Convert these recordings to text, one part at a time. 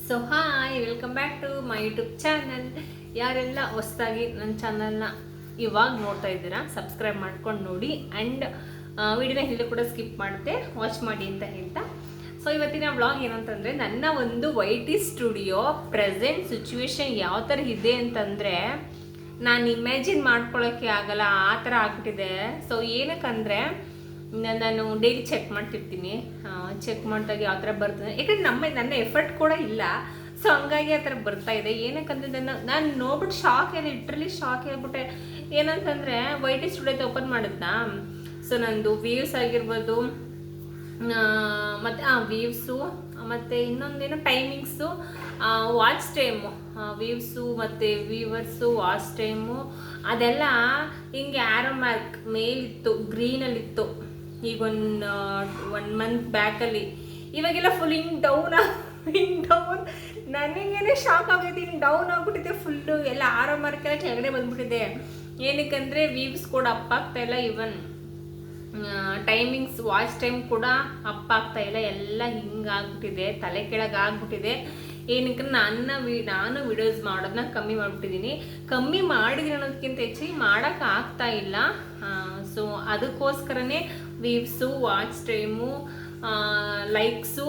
So hi, welcome back to my YouTube channel. ಯಾರೆಲ್ಲ ಹೊಸದಾಗಿ ನನ್ನ ಚಾನಲ್ನ ಇವಾಗ ನೋಡ್ತಾ ಇದ್ದೀರಾ, ಸಬ್ಸ್ಕ್ರೈಬ್ ಮಾಡ್ಕೊಂಡು ನೋಡಿ. ಆ್ಯಂಡ್ ವಿಡಿಯೋನ ಎಲ್ಲೂ ಕೂಡ ಸ್ಕಿಪ್ ಮಾಡಿದೆ ವಾಚ್ ಮಾಡಿ ಅಂತ ಹೇಳ್ತಾ, ಸೊ ಇವತ್ತಿನ ವ್ಲಾಗ್ ಏನಂತಂದರೆ, ನನ್ನ ಒಂದು YT ಸ್ಟುಡಿಯೋ ಪ್ರೆಸೆಂಟ್ ಸಿಚುವೇಶನ್ ಯಾವ ಥರ ಇದೆ ಅಂತಂದರೆ ನಾನು ಇಮ್ಯಾಜಿನ್ ಮಾಡ್ಕೊಳ್ಳೋಕ್ಕೆ ಆಗಲ್ಲ, ಆ ಥರ ಆಗ್ಬಿಟ್ಟಿದೆ. ಸೊ ಏನಕ್ಕಂದರೆ ನಾನು ಡೈಲಿ ಚೆಕ್ ಮಾಡ್ತಿರ್ತೀನಿ. ಚೆಕ್ ಮಾಡಿದಾಗ ಯಾವ ಥರ ಬರ್ತದೆ, ಯಾಕಂದರೆ ನನ್ನ ಎಫರ್ಟ್ ಕೂಡ ಇಲ್ಲ. ಸೊ ಹಂಗಾಗಿ ಆ ಥರ ಬರ್ತಾ ಇದೆ. ಏನಕ್ಕಂದ್ರೆ ನಾನು ನೋಡ್ಬಿಟ್ಟು ಲಿಟ್ರಲಿ ಶಾಕ್ ಆಗ್ಬಿಟ್ಟೆ. ಏನಂತಂದರೆ YT ಸ್ಟುಡಿಯೋ ಓಪನ್ ಮಾಡಿದ್ನಾ, ಸೊ ನಂದು ವ್ಯೂಸ್ ಆಗಿರ್ಬೋದು, ಮತ್ತು ವ್ಯೂವ್ಸು, ಮತ್ತು ಇನ್ನೊಂದೇನು ಟೈಮಿಂಗ್ಸು, ವಾಚ್ ಟೈಮು, ವ್ಯೂವ್ಸು ಮತ್ತು ವ್ಯೂವರ್ಸು, ವಾಚ್ ಟೈಮು ಅದೆಲ್ಲ ಹಿಂಗೆ ಆ್ಯರೋ ಮಾರ್ಕ್ ಮೇಲಿತ್ತು, ಗ್ರೀನಲ್ಲಿತ್ತು. ಈಗ ಒನ್ ಮಂತ್ ಬ್ಯಾಕಲ್ಲಿ. ಇವಾಗೆಲ್ಲ ಫುಲ್ ಹಿಂಗೆ ಡೌನ್ ನನಗೇನೆ ಶಾಕ್ ಆಗೈತಿ. ಹಿಂಗೆ ಡೌನ್ ಆಗ್ಬಿಟ್ಟಿದೆ ಫುಲ್ಲು. ಎಲ್ಲ ಆರೋ ಮಾರ್ಕೆಲ್ಲ ಕೆಳಗಡೆ ಬಂದ್ಬಿಟ್ಟಿದೆ. ಏನಕ್ಕಂದರೆ ವ್ಯೂವ್ಸ್ ಕೂಡ ಅಪ್ ಆಗ್ತಾ ಇಲ್ಲ, ಈವನ್ ಟೈಮಿಂಗ್ಸ್ ವಾಚ್ ಟೈಮ್ ಕೂಡ ಅಪ್ ಆಗ್ತಾ ಇಲ್ಲ. ಎಲ್ಲ ಹಿಂಗಾಗ್ಬಿಟ್ಟಿದೆ, ತಲೆ ಕೆಳಗೆ ಆಗ್ಬಿಟ್ಟಿದೆ. ಏನಕ್ಕೆ ನಾನು ವಿಡಿಯೋಸ್ ಮಾಡೋದನ್ನ ಕಮ್ಮಿ ಮಾಡಿಬಿಟ್ಟಿದ್ದೀನಿ. ಕಮ್ಮಿ ಮಾಡಿದ್ದೀನಿ ಅನ್ನೋದಕ್ಕಿಂತ ಹೆಚ್ಚಾಗಿ ಮಾಡೋಕ್ಕೆ ಆಗ್ತಾ ಇಲ್ಲ. ಸೊ ಅದಕ್ಕೋಸ್ಕರನೇ ವ್ಯೂವ್ಸು, ವಾಚ್ ಟೈಮು, ಲೈಕ್ಸು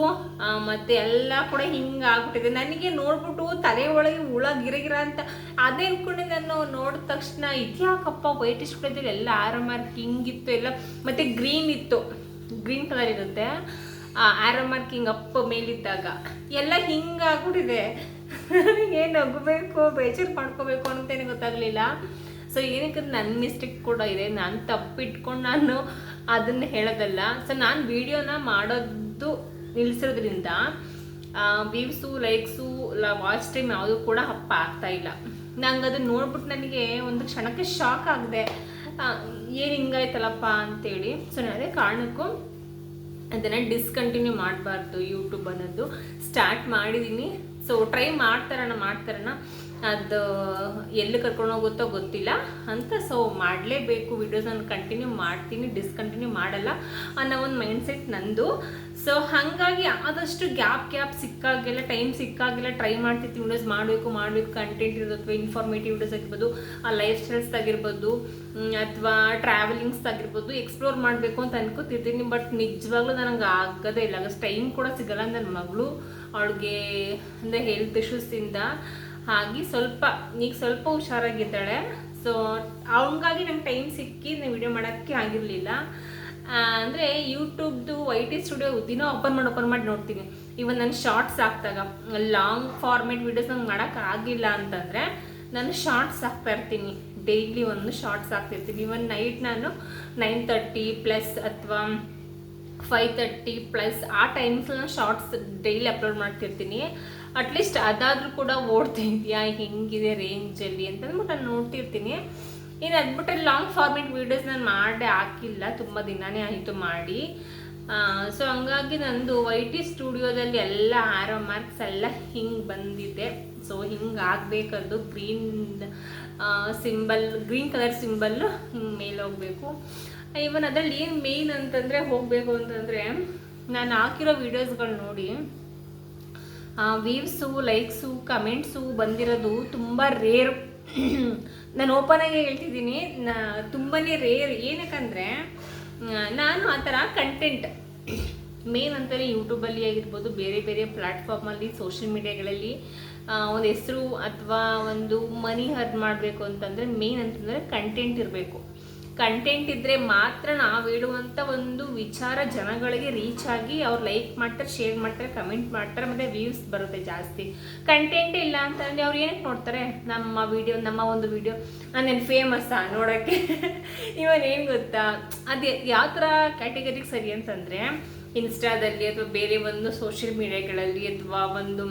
ಮತ್ತು ಎಲ್ಲ ಕೂಡ ಹಿಂಗಾಗ್ಬಿಟ್ಟಿದೆ. ನನಗೆ ನೋಡ್ಬಿಟ್ಟು ತಲೆ ಒಳಗೆ ಹುಳ ಗಿರಗಿರ ಅಂತ ಅದೇ ಅಂದ್ಕೊಂಡೆ. ನಾನು ನೋಡಿದ ತಕ್ಷಣ ಇದ್ಯಾಕಪ್ಪ YT ಸ್ಟುಡಿಯೋದಲ್ಲಿ ಎಲ್ಲ ಆರೋ ಮಾರ್ಕ್ ಹಿಂಗಿತ್ತು ಎಲ್ಲ, ಮತ್ತು ಗ್ರೀನ್ ಇತ್ತು, ಗ್ರೀನ್ ಕಲರ್ ಇರುತ್ತೆ ಆರೋ ಮಾರ್ಕ್ ಹಿಂಗೆ ಅಪ್ಪ ಮೇಲಿದ್ದಾಗ ಎಲ್ಲ ಹಿಂಗಾಗ್ಬಿಟ್ಟಿದೆ. ಏನು ನಗಬೇಕು, ಬೇಜಾರು ಮಾಡ್ಕೋಬೇಕು ಅಂತೇನೆ ಗೊತ್ತಾಗಲಿಲ್ಲ. ಸೊ ಏನಕ್ಕೆ ನನ್ನ ಮಿಸ್ಟೇಕ್ ಕೂಡ ಇದೆ, ನಾನು ತಪ್ಪಿಟ್ಕೊಂಡು ನಾನು ಅದನ್ನು ಹೇಳೋದಲ್ಲ. ಸೊ ನಾನು ವೀಡಿಯೋನ ಮಾಡೋದು ನಿಲ್ಲಿಸೋದ್ರಿಂದ ವ್ಯೂವ್ಸು, ಲೈಕ್ಸು, ವಾಚ್ ಟೈಮ್ ಯಾವುದೂ ಕೂಡ ಅಪ್ಪ ಆಗ್ತಾ ಇಲ್ಲ. ನಂಗೆ ಅದನ್ನು ನೋಡ್ಬಿಟ್ಟು ನನಗೆ ಒಂದು ಕ್ಷಣಕ್ಕೆ ಶಾಕ್ ಆಗಿದೆ, ಏನು ಹಿಂಗಾಯ್ತಲ್ಲಪ್ಪ ಅಂತೇಳಿ. ಸೊ ನಾನು ಅದೇ ಕಾರಣಕ್ಕೂ ಅದನ್ನು ಡಿಸ್ಕಂಟಿನ್ಯೂ ಮಾಡಬಾರ್ದು ಯೂಟ್ಯೂಬ್ ಅನ್ನೋದು ಸ್ಟಾರ್ಟ್ ಮಾಡಿದ್ದೀನಿ. ಸೊ ಟ್ರೈ ಮಾಡ್ತಾರಣ ಅದು ಎಲ್ಲಿ ಕರ್ಕೊಂಡು ಹೋಗುತ್ತೋ ಗೊತ್ತಿಲ್ಲ ಅಂತ. ಸೊ ಮಾಡಲೇಬೇಕು, ವೀಡಿಯೋಸನ್ನು ಕಂಟಿನ್ಯೂ ಮಾಡ್ತೀನಿ, ಡಿಸ್ಕಂಟಿನ್ಯೂ ಮಾಡಲ್ಲ ಅನ್ನೋ ಒಂದು ಮೈಂಡ್ಸೆಟ್ ನಂದು. ಸೊ ಹಾಗಾಗಿ ಆದಷ್ಟು ಗ್ಯಾಪ್ ಸಿಕ್ಕಾಗೆಲ್ಲ, ಟೈಮ್ ಸಿಕ್ಕಾಗೆಲ್ಲ ಟ್ರೈ ಮಾಡ್ತಿರ್ತೀನಿ ವೀಡಿಯೋಸ್ ಮಾಡಬೇಕು. ಕಂಟೆಂಟ್ ಇರೋದು, ಅಥವಾ ಇನ್ಫಾರ್ಮೇಟಿವ್ ವೀಡಿಯೋಸ್ ಆಗಿರ್ಬೋದು, ಆ ಲೈಫ್ ಸ್ಟೈಲ್ಸ್ ಆಗಿರ್ಬೋದು, ಅಥವಾ ಟ್ರಾವೆಲಿಂಗ್ಸ್ ಆಗಿರ್ಬೋದು, ಎಕ್ಸ್ಪ್ಲೋರ್ ಮಾಡಬೇಕು ಅಂತ ಅನ್ಕೋತಿರ್ತೀನಿ. ಬಟ್ ನಿಜವಾಗ್ಲೂ ನನಗೆ ಆಗೋದೇ ಇಲ್ಲ, ಟೈಮ್ ಕೂಡ ಸಿಗಲ್ಲ. ನನ್ನ ಮಗಳು ಅವಳಿಗೆ ಅಂದರೆ ಹೆಲ್ತ್ ಇಶ್ಯೂಸಿಂದ ಹಾಗೆ ಸ್ವಲ್ಪ ಹುಷಾರಾಗಿದ್ದಾಳೆ. ಸೊ ಅವನಿಗಾಗಿ ನಂಗೆ ಟೈಮ್ ಸಿಕ್ಕಿ ನಾನು ವಿಡಿಯೋ ಮಾಡೋಕ್ಕೆ ಆಗಿರಲಿಲ್ಲ. ಅಂದರೆ ಯೂಟ್ಯೂಬ್ದು YT ಸ್ಟುಡಿಯೋ ದಿನ ಓಪನ್ ಮಾಡಿ ನೋಡ್ತೀನಿ. ಇವನ್ ನಾನು ಶಾರ್ಟ್ಸ್ ಹಾಕ್ದಾಗ ಲಾಂಗ್ ಫಾರ್ಮೇಟ್ ವೀಡಿಯೋಸ್ ನಂಗೆ ಮಾಡೋಕ್ಕಾಗಿಲ್ಲ ಅಂತಂದರೆ ನಾನು ಶಾರ್ಟ್ಸ್ ಹಾಕ್ತಾ ಇರ್ತೀನಿ. ಡೈಲಿ ಒಂದು ಶಾರ್ಟ್ಸ್ ಹಾಕ್ತಿರ್ತೀನಿ. ಇವನ್ ನೈಟ್ ನಾನು 9:30+ ಅಥವಾ 5:30+ ಆ ಟೈಮ್ಸಲ್ಲಿ ಶಾರ್ಟ್ಸ್ ಡೈಲಿ ಅಪ್ಲೋಡ್ ಮಾಡ್ತಿರ್ತೀನಿ. ಅಟ್ಲೀಸ್ಟ್ ಅದಾದರೂ ಕೂಡ ಓಡ್ತಾ ಇದೆಯಾ, ಹೆಂಗಿದೆ ರೇಂಜಲ್ಲಿ ಅಂತಂದ್ಬಿಟ್ಟು ನಾನು ನೋಡ್ತಿರ್ತೀನಿ. ಇನ್ನು ಅದ್ಬಿಟ್ರೆ ಲಾಂಗ್ ಫಾರ್ಮೇಟ್ ವೀಡಿಯೋಸ್ ನಾನು ಹಾಕಿಲ್ಲ, ತುಂಬ ದಿನವೇ ಆಯಿತು ಮಾಡಿ. ಸೊ ಹಂಗಾಗಿ ನಂದು YT ಸ್ಟುಡಿಯೋದಲ್ಲಿ ಎಲ್ಲ ಆರೋ ಮಾರ್ಕ್ಸ್ ಎಲ್ಲ ಹಿಂಗೆ ಬಂದಿದೆ. ಸೊ ಹಿಂಗೆ ಆಗಬೇಕದು ಗ್ರೀನ್ ಕಲರ್ ಸಿಂಬಲ್ಲು ಹಿಂಗೆ ಮೇಲೆ ಹೋಗಬೇಕು. ಇವನ್ ಅದರಲ್ಲಿ ಏನು ಮೇಯ್ನ್ ಅಂತಂದರೆ ಹೋಗಬೇಕು ಅಂತಂದರೆ, ನಾನು ಹಾಕಿರೋ ವೀಡಿಯೋಸ್ಗಳು ನೋಡಿ ವ್ಯೂವ್ಸು, ಲೈಕ್ಸು, ಕಮೆಂಟ್ಸು ಬಂದಿರೋದು ತುಂಬ ರೇರ್. ನಾನು ಓಪನಾಗಿ ಹೇಳ್ತಿದ್ದೀನಿ, ತುಂಬಾ ರೇರ್. ಏನಕ್ಕಂದರೆ ನಾನು ಆ ಥರ ಕಂಟೆಂಟ್ ಮೇನ್ ಅಂತಲೇ ಯೂಟ್ಯೂಬಲ್ಲಿ ಆಗಿರ್ಬೋದು, ಬೇರೆ ಬೇರೆ ಪ್ಲ್ಯಾಟ್ಫಾರ್ಮಲ್ಲಿ, ಸೋಷಿಯಲ್ ಮೀಡಿಯಾಗಳಲ್ಲಿ ಒಂದು ಹೆಸರು ಅಥವಾ ಒಂದು ಮನಿ ಅರ್ನ್ ಮಾಡಬೇಕು ಅಂತಂದರೆ ಮೇನ್ ಅಂತಂದರೆ ಕಂಟೆಂಟ್ ಇರಬೇಕು. ಕಂಟೆಂಟ್ ಇದ್ದರೆ ಮಾತ್ರ ನಾವು ಹೇಳುವಂಥ ಒಂದು ವಿಚಾರ ಜನಗಳಿಗೆ ರೀಚ್ ಆಗಿ ಅವ್ರು ಲೈಕ್ ಮಾಡ್ತಾರೆ, ಶೇರ್ ಮಾಡ್ತಾರೆ, ಕಮೆಂಟ್ ಮಾಡ್ತಾರೆ, ಮತ್ತು ವ್ಯೂಸ್ ಬರುತ್ತೆ ಜಾಸ್ತಿ. ಕಂಟೆಂಟ್ ಇಲ್ಲ ಅಂತಂದರೆ ಅವ್ರು ಏನಕ್ಕೆ ನೋಡ್ತಾರೆ? ನಮ್ಮ ಒಂದು ವಿಡಿಯೋ ನಾನೇನು ಫೇಮಸ್ಸಾ ನೋಡೋಕ್ಕೆ? ಇವನ್ ಏನು ಗೊತ್ತಾ, ಅದು ಯಾವ ಥರ ಕ್ಯಾಟಗರಿಗೆ ಸರಿ ಅಂತಂದರೆ, ಇನ್ಸ್ಟಾದಲ್ಲಿ ಅಥವಾ ಬೇರೆ ಒಂದು ಸೋಷಿಯಲ್ ಮೀಡಿಯಾಗಳಲ್ಲಿ ಅಥವಾ ಒಂದು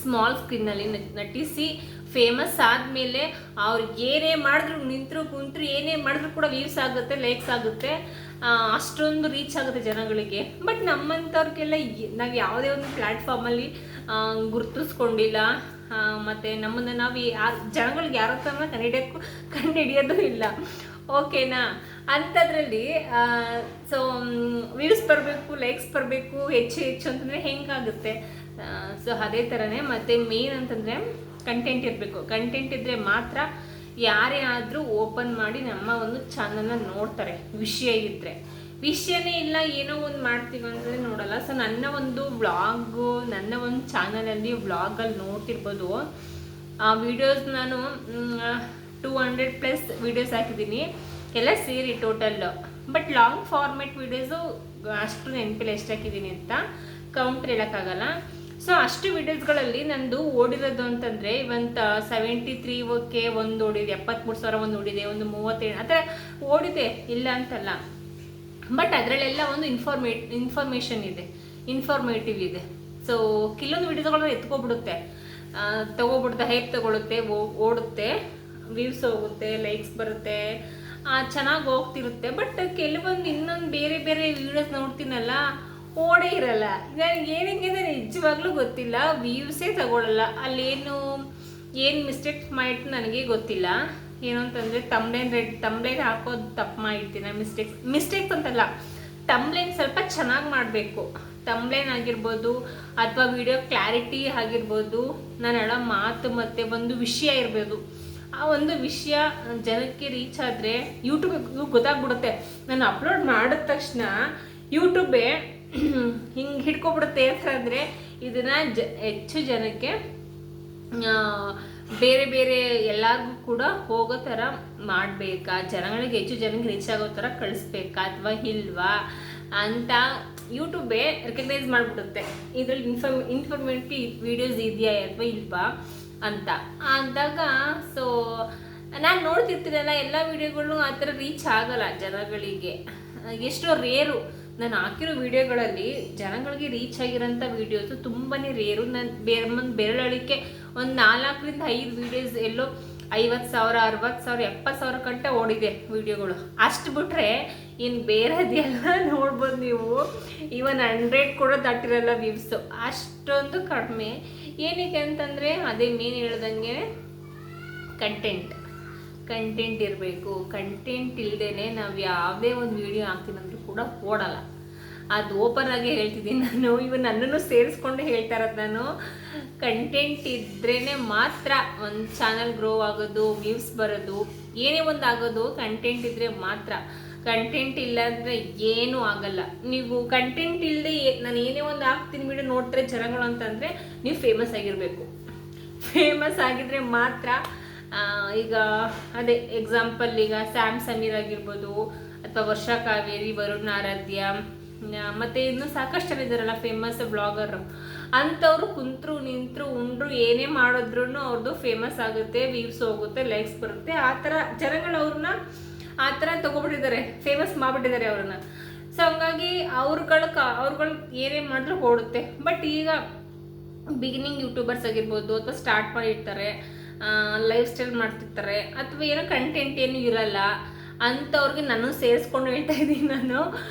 ಸ್ಮಾಲ್ ಸ್ಕ್ರೀನಲ್ಲಿ ನಟಿಸಿ ಫೇಮಸ್ ಆದಮೇಲೆ ಅವ್ರು ಏನೇ ಮಾಡಿದ್ರು, ನಿಂತರು ಕುಂತರು, ಏನೇ ಮಾಡಿದ್ರು ಕೂಡ ವ್ಯೂಸ್ ಆಗುತ್ತೆ, ಲೈಕ್ಸ್ ಆಗುತ್ತೆ, ಅಷ್ಟೊಂದು ರೀಚ್ ಆಗುತ್ತೆ ಜನಗಳಿಗೆ. ಬಟ್ ನಮ್ಮಂಥವ್ರಿಗೆಲ್ಲ ನಾವು ಯಾವುದೇ ಒಂದು ಪ್ಲ್ಯಾಟ್ಫಾರ್ಮಲ್ಲಿ ಗುರುತಿಸ್ಕೊಂಡಿಲ್ಲ, ಮತ್ತು ನಮ್ಮನ್ನು ನಾವು ಜನಗಳಿಗೆ ಯಾರ ಹತ್ರ ಕಂಡುಹಿಡಿಯೋದು ಇಲ್ಲ. ಓಕೆನಾ? ಅಂಥದ್ರಲ್ಲಿ ಸೊ ವ್ಯೂಸ್ ಬರಬೇಕು, ಲೈಕ್ಸ್ ಬರಬೇಕು ಹೆಚ್ಚು ಅಂತಂದರೆ ಹೆಂಗಾಗುತ್ತೆ? ಸೊ ಅದೇ ಥರನೇ. ಮತ್ತು ಮೇನ್ ಅಂತಂದರೆ ಕಂಟೆಂಟ್ ಇರಬೇಕು. ಕಂಟೆಂಟ್ ಇದ್ದರೆ ಮಾತ್ರ ಯಾರೇ ಆದರೂ ಓಪನ್ ಮಾಡಿ ನಮ್ಮ ಒಂದು ಚಾನಲ್ನ ನೋಡ್ತಾರೆ. ವಿಷಯ ಇದ್ದರೆ, ವಿಷಯನೇ ಇಲ್ಲ ಏನೋ ಒಂದು ಮಾಡ್ತೀವಿ ಅಂದರೆ ನೋಡಲ್ಲ. ಸೊ ನನ್ನ ಒಂದು ವ್ಲಾಗು, ನನ್ನ ಒಂದು ಚಾನಲಲ್ಲಿ ವ್ಲಾಗಲ್ಲಿ ನೋಡ್ತಿರ್ಬೋದು. ಆ ವಿಡಿಯೋಸ್ ನಾನು 200+ ವಿಡಿಯೋಸ್ ಹಾಕಿದ್ದೀನಿ, ಎಲ್ಲ ಸೇರಿ total. But long format videos ಅಷ್ಟು ನೆನಪಿಲ್ಲ ಎಷ್ಟು ಹಾಕಿದ್ದೀನಿ ಅಂತ, ಕೌಂಟ್ರ್ ಹೇಳೋಕ್ಕಾಗಲ್ಲ. ಸೊ ಅಷ್ಟು ವಿಡಿಯೋಸ್ಗಳಲ್ಲಿ ನಂದು ಓಡಿರೋದು ಅಂತಂದರೆ ಇವಂತ 73K ಒಂದು ಓಡಿದೆ, 73,000 ಒಂದು ಓಡಿದೆ, ಒಂದು 37 ಆ ಥರ ಓಡಿದೆ, ಇಲ್ಲ ಅಂತಲ್ಲ. ಬಟ್ ಅದರಲ್ಲೆಲ್ಲ ಒಂದು ಇನ್ಫಾರ್ಮೇಷನ್ ಇದೆ, ಇನ್ಫಾರ್ಮೇಟಿವ್ ಇದೆ. ಸೊ ಕೆಲವೊಂದು ವಿಡಿಯೋಸ್ಗಳನ್ನ ಎತ್ಕೊಬಿಡುತ್ತೆ, ತೊಗೊಬಿಡುತ್ತೆ, ಹೈಪ್ ತೊಗೊಳುತ್ತೆ, ಓಡುತ್ತೆ, ವ್ಯೂಸ್ ಹೋಗುತ್ತೆ, ಲೈಕ್ಸ್ ಬರುತ್ತೆ, ಚೆನ್ನಾಗಿ ಹೋಗ್ತಿರುತ್ತೆ. ಬಟ್ ಕೆಲವೊಂದು ಇನ್ನೊಂದು ಬೇರೆ ಬೇರೆ ವೀಡಿಯೋಸ್ ನೋಡ್ತೀನಲ್ಲ, ಓಡೇ ಇರಲ್ಲ. ನನಗೆ ಏನಕ್ಕೆ ನಿಜವಾಗ್ಲೂ ಗೊತ್ತಿಲ್ಲ, ವ್ಯೂಸೇ ತಗೊಳ್ಳಲ್ಲ. ಅಲ್ಲೇನು ಮಿಸ್ಟೇಕ್ ಮಾಡಿಟ್ಟು ನನಗೆ ಗೊತ್ತಿಲ್ಲ. ಏನು ಅಂತಂದರೆ ತಮ್ಲೈನ್ ಹಾಕೋದು ತಪ್ಪು ಮಾಡಿರ್ತೀನಿ. ಮಿಸ್ಟೇಕ್ಸ್ ಅಂತಲ್ಲ, ತಮ್ಲೈನ್ ಸ್ವಲ್ಪ ಚೆನ್ನಾಗಿ ಮಾಡಬೇಕು. ತಮ್ಲೈನ್ ಆಗಿರ್ಬೋದು ಅಥವಾ ವಿಡಿಯೋ ಕ್ಲಾರಿಟಿ ಆಗಿರ್ಬೋದು, ನಾನು ಹೇಳೋ ಮಾತು ಮತ್ತು ಒಂದು ವಿಷಯ ಇರ್ಬೋದು. ಆ ಒಂದು ವಿಷಯ ಜನಕ್ಕೆ ರೀಚ್ ಆದರೆ ಯೂಟ್ಯೂಬ್ ಗೊತ್ತಾಗ್ಬಿಡುತ್ತೆ. ನಾನು ಅಪ್ಲೋಡ್ ಮಾಡಿದ ತಕ್ಷಣ ಯೂಟ್ಯೂಬೇ ಹಿಂಗೆ ಹಿಡ್ಕೊಬಿಡುತ್ತೆ. ಯಾಕಂದರೆ ಇದನ್ನು ಹೆಚ್ಚು ಜನಕ್ಕೆ ಬೇರೆ ಬೇರೆ ಎಲ್ಲರಿಗೂ ಕೂಡ ಹೋಗೋ ಥರ ಮಾಡಬೇಕಾ, ಜನಗಳಿಗೆ ಹೆಚ್ಚು ಜನಕ್ಕೆ ರೀಚ್ ಆಗೋ ಥರ ಕಳಿಸ್ಬೇಕಾ ಅಥವಾ ಇಲ್ವಾ ಅಂತ ಯೂಟ್ಯೂಬೇ ರೆಕಗ್ನೈಸ್ ಮಾಡಿಬಿಡುತ್ತೆ. ಇದರಲ್ಲಿ ಇನ್ಫಾರ್ಮೇಟಿವ್ ವಿಡಿಯೋಸ್ ಇದೆಯಾ ಅಥವಾ ಇಲ್ವಾ ಅಂತ ಅಂದಾಗ. ಸೊ ನಾನು ನೋಡ್ತಿರ್ತೀನಲ್ಲ, ಎಲ್ಲ ವಿಡಿಯೋಗಳು ಆ ಥರ ರೀಚ್ ಆಗಲ್ಲ ಜನಗಳಿಗೆ. ಎಷ್ಟೋ ರೇರು ನಾನು ಹಾಕಿರೋ ವಿಡಿಯೋಗಳಲ್ಲಿ ಜನಗಳಿಗೆ ರೀಚ್ ಆಗಿರೋಂಥ ವೀಡಿಯೋಸು ತುಂಬಾ ರೇರು. ನಾನು ಬೆರಳಿಕೆ ಒಂದು 4-5 ವೀಡಿಯೋಸ್ ಎಲ್ಲೋ 50,000, 60,000, 70,000 ಗಂಟೆ ಓಡಿದೆ ವೀಡಿಯೋಗಳು. ಅಷ್ಟು ಬಿಟ್ಟರೆ ಇನ್ನು ಬೇರೆದೆಲ್ಲ ನೋಡ್ಬೋದು ನೀವು. ಇವನ್ 100 ಕೂಡ ದಾಟಿರಲ್ಲ ವ್ಯೂಸು, ಅಷ್ಟೊಂದು ಕಡಿಮೆ. ಏನಕ್ಕೆ ಅಂತಂದರೆ ಅದೇ ಮೇನ್ ಹೇಳ್ದಂಗೆ ಕಂಟೆಂಟ್ ಇರಬೇಕು. ಕಂಟೆಂಟ್ ಇಲ್ಲದೇ ನಾವು ಯಾವುದೇ ಒಂದು ವೀಡಿಯೋ ಹಾಕ್ತೀನಂದ್ರೂ ಕೂಡ ಓಡಲ್ಲ. ಅದು ಓಪನ್ ಆಗಿ ಹೇಳ್ತಿದ್ದೀನಿ ನಾನು. ಇವನ್ ನನ್ನನ್ನು ಸೇರಿಸ್ಕೊಂಡು ಹೇಳ್ತಾ ಇರೋದು ನಾನು. ಕಂಟೆಂಟ್ ಇದ್ರೇ ಮಾತ್ರ ಒಂದು ಚಾನಲ್ ಗ್ರೋ ಆಗೋದು, ವ್ಯೂಸ್ ಬರೋದು, ಏನೇ ಒಂದು ಆಗೋದು ಕಂಟೆಂಟ್ ಇದ್ದರೆ ಮಾತ್ರ. ಕಂಟೆಂಟ್ ಇಲ್ಲ ಅಂದರೆ ಏನೂ ಆಗಲ್ಲ. ನೀವು ಕಂಟೆಂಟ್ ಇಲ್ಲದೆ ನಾನು ಏನೇ ಒಂದು ಹಾಕ್ತೀನಿ ವಿಡಿಯೋ ನೋಡ್ತಾರೆ ಜನಗಳು ಅಂತಂದರೆ ನೀವು ಫೇಮಸ್ ಆಗಿರಬೇಕು. ಫೇಮಸ್ ಆಗಿದ್ರೆ ಮಾತ್ರ. ಈಗ ಅದೇ ಎಕ್ಸಾಂಪಲ್, ಈಗ ಸ್ಯಾಮ್ ಸಮೀರ್ ಆಗಿರ್ಬೋದು ಅಥವಾ ವರ್ಷಾ ಕಾವೇರಿ, ವರುಣ್ ಆರಾಧ್ಯ, ಮತ್ತು ಇನ್ನೂ ಸಾಕಷ್ಟು ಜನ ಇದ್ದಾರಲ್ಲ ಫೇಮಸ್ ಬ್ಲಾಗರ್. ಅಂಥವ್ರು ಕುಂತರು ನಿಂತರು ಉಂಡ್ರು ಏನೇ ಮಾಡಿದ್ರು ಅವ್ರದ್ದು ಫೇಮಸ್ ಆಗುತ್ತೆ, ವ್ಯೂಸ್ ಹೋಗುತ್ತೆ, ಲೈಕ್ಸ್ ಬರುತ್ತೆ. ಆ ಥರ ಜನಗಳು ಅವ್ರನ್ನ ಆ ಥರ ತೊಗೊಬಿಟ್ಟಿದ್ದಾರೆ, ಫೇಮಸ್ ಮಾಡಿಬಿಟ್ಟಿದ್ದಾರೆ ಅವ್ರನ್ನ. ಸೊ ಹಂಗಾಗಿ ಅವ್ರುಗಳು ಏನೇ ಮಾಡಿದ್ರು ಓಡುತ್ತೆ. ಬಟ್ ಈಗ ಬಿಗಿನಿಂಗ್ ಯೂಟ್ಯೂಬರ್ಸ್ ಆಗಿರ್ಬೋದು ಅಥವಾ ಸ್ಟಾರ್ಟ್ ಮಾಡಿರ್ತಾರೆ, ಲೈಫ್ ಸ್ಟೈಲ್ ಮಾಡ್ತಿರ್ತಾರೆ, ಅಥವಾ ಏನೋ ಕಂಟೆಂಟ್ ಏನೂ ಇರಲ್ಲ ಅಂಥವ್ರಿಗೆ ನಾನು ಸೇರಿಸ್ಕೊಂಡು ಹೇಳ್ತಾ ಇದ್ದೀನಿ ನಾನು.